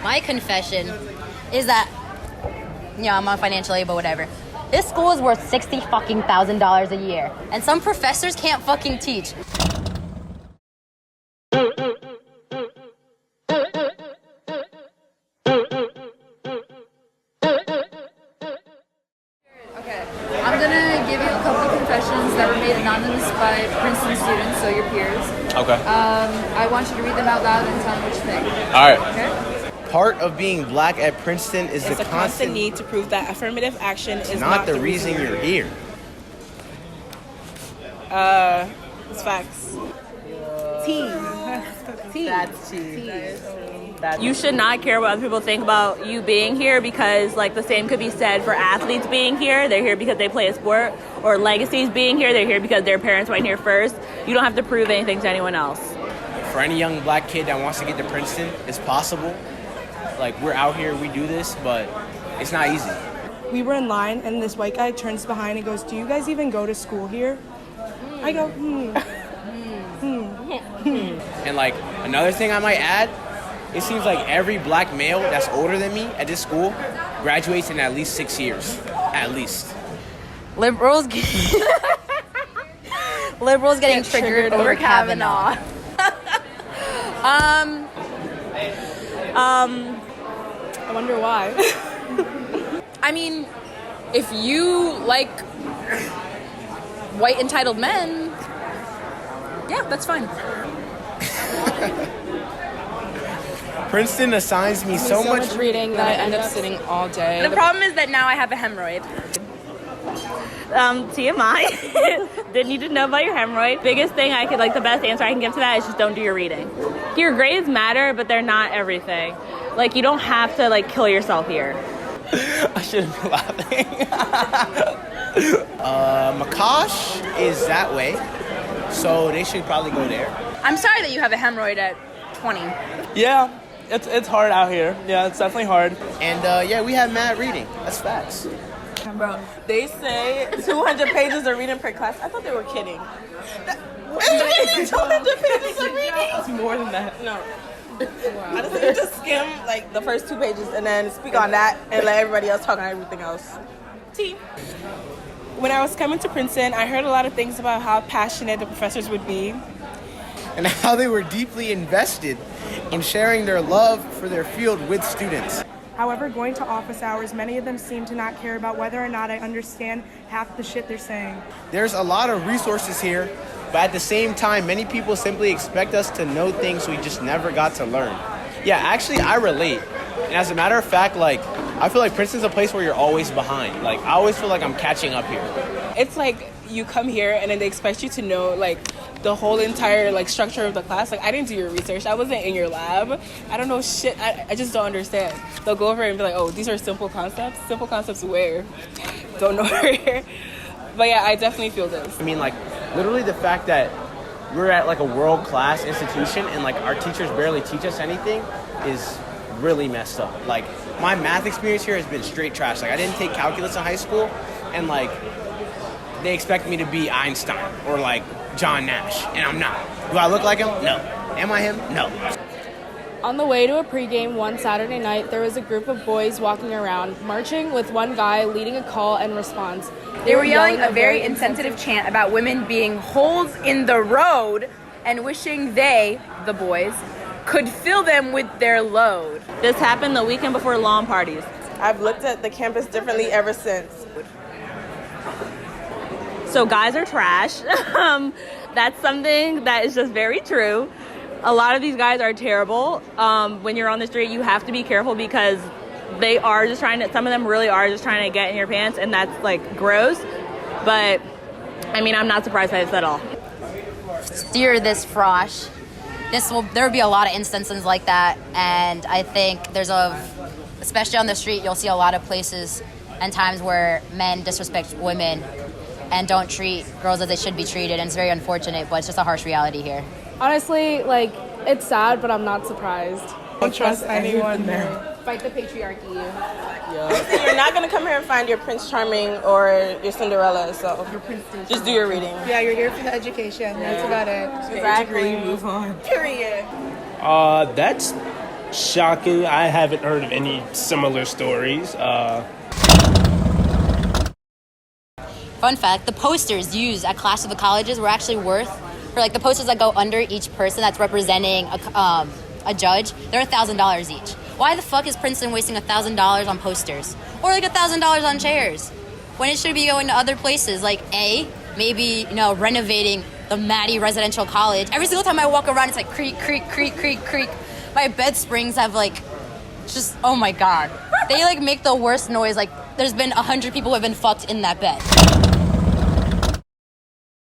My confession is that, I'm on financial aid, but whatever. This school is worth $60,000 a year, and some professors can't fucking teach. I'm gonna give you a couple of confessions that were made anonymous by Princeton students, so your peers. Okay. I want you to read them out loud and tell me what you think. All right. Okay? Part of being black at Princeton is It's the a constant need to prove that affirmative action is not the reason you're here. It's facts. That's cheese. You should not care what other people think about you being here, because like the same could be said for athletes being here. They're here because they play a sport. Or legacies being here, they're here because their parents went here first. You don't have to prove anything to anyone else. For any young black kid that wants to get to Princeton, it's possible. Like, we're out here, we do this, but it's not easy. We were in line, and this white guy turns behind and goes, "Do you guys even go to school here?" I go, And like, another thing I might add, it seems like every black male that's older than me at this school graduates in at least 6 years. At least. Liberals getting triggered over Kavanaugh. I wonder why. I mean, if you like white entitled men, yeah, that's fine. Princeton assigns me so much reading that I end up sitting all day. The problem is that now I have a hemorrhoid. TMI. Didn't need to know about your hemorrhoid. Biggest thing the best answer I can give to that is just don't do your reading. Your grades matter, but they're not everything. Like, you don't have to kill yourself here. I shouldn't be laughing. Makash is that way, so they should probably go there. I'm sorry that you have a hemorrhoid at 20. Yeah, it's hard out here. Yeah, it's definitely hard. And we have mad reading. That's facts. Bro, they say 200 pages of reading per class. I thought they were kidding. 200 pages of reading? It's more than that. No. Wow. Honestly, you just skim the first 2 pages and then speak on that and let everybody else talk on everything else. When I was coming to Princeton, I heard a lot of things about how passionate the professors would be. And how they were deeply invested in sharing their love for their field with students. However, going to office hours, many of them seem to not care about whether or not I understand half the shit they're saying. There's a lot of resources here, but at the same time, many people simply expect us to know things we just never got to learn. Yeah, actually, I relate. And as a matter of fact, I feel like Princeton's a place where you're always behind. I always feel like I'm catching up here. It's like you come here and then they expect you to know the whole entire structure of the class. I didn't do your research. I wasn't in your lab. I don't know shit. I just don't understand. They'll go over and be like, "Oh, these are simple concepts." Simple concepts where? Don't know where. But yeah, I definitely feel this. I mean, literally the fact that we're at a world-class institution and our teachers barely teach us anything is really messed up. My math experience here has been straight trash. I didn't take calculus in high school, and they expect me to be Einstein or John Nash, and I'm not. Do I look like him? No. Am I him? No. On the way to a pregame one Saturday night, there was a group of boys walking around, marching with one guy leading a call and response. They were yelling a very insensitive chant about women being holes in the road and wishing they, the boys, could fill them with their load. This happened the weekend before lawn parties. I've looked at the campus differently ever since. So guys are trash. That's something that is just very true. A lot of these guys are terrible. When you're on the street, you have to be careful because they are just some of them really are just trying to get in your pants, and that's gross. But I mean, I'm not surprised by this at all. Steer this frosh. There will be a lot of instances like that, and I think especially on the street, you'll see a lot of places and times where men disrespect women and don't treat girls as they should be treated, and it's very unfortunate, but it's just a harsh reality here. Honestly, it's sad, but I'm not don't trust anyone there. Fight the patriarchy. Yeah. You're not going to come here and find your Prince Charming or your Cinderella, so just do your reading. Yeah, you're here for the education. That's about it. Exactly. Move on. Period. That's Shocking. I haven't heard of any similar stories. Fun fact, the posters used at Clash of the Colleges were actually worth, for like the posters that go under each person that's representing a judge, they're $1,000 each. Why the fuck is Princeton wasting $1,000 on posters? Or like $1,000 on chairs? When it should be going to other places, like maybe, renovating the Maddie Residential College. Every single time I walk around, it's like creak, creak, creak, creak, creak. My bed springs have just, oh my God. They make the worst noise. Like there's been 100 people who have been fucked in that bed.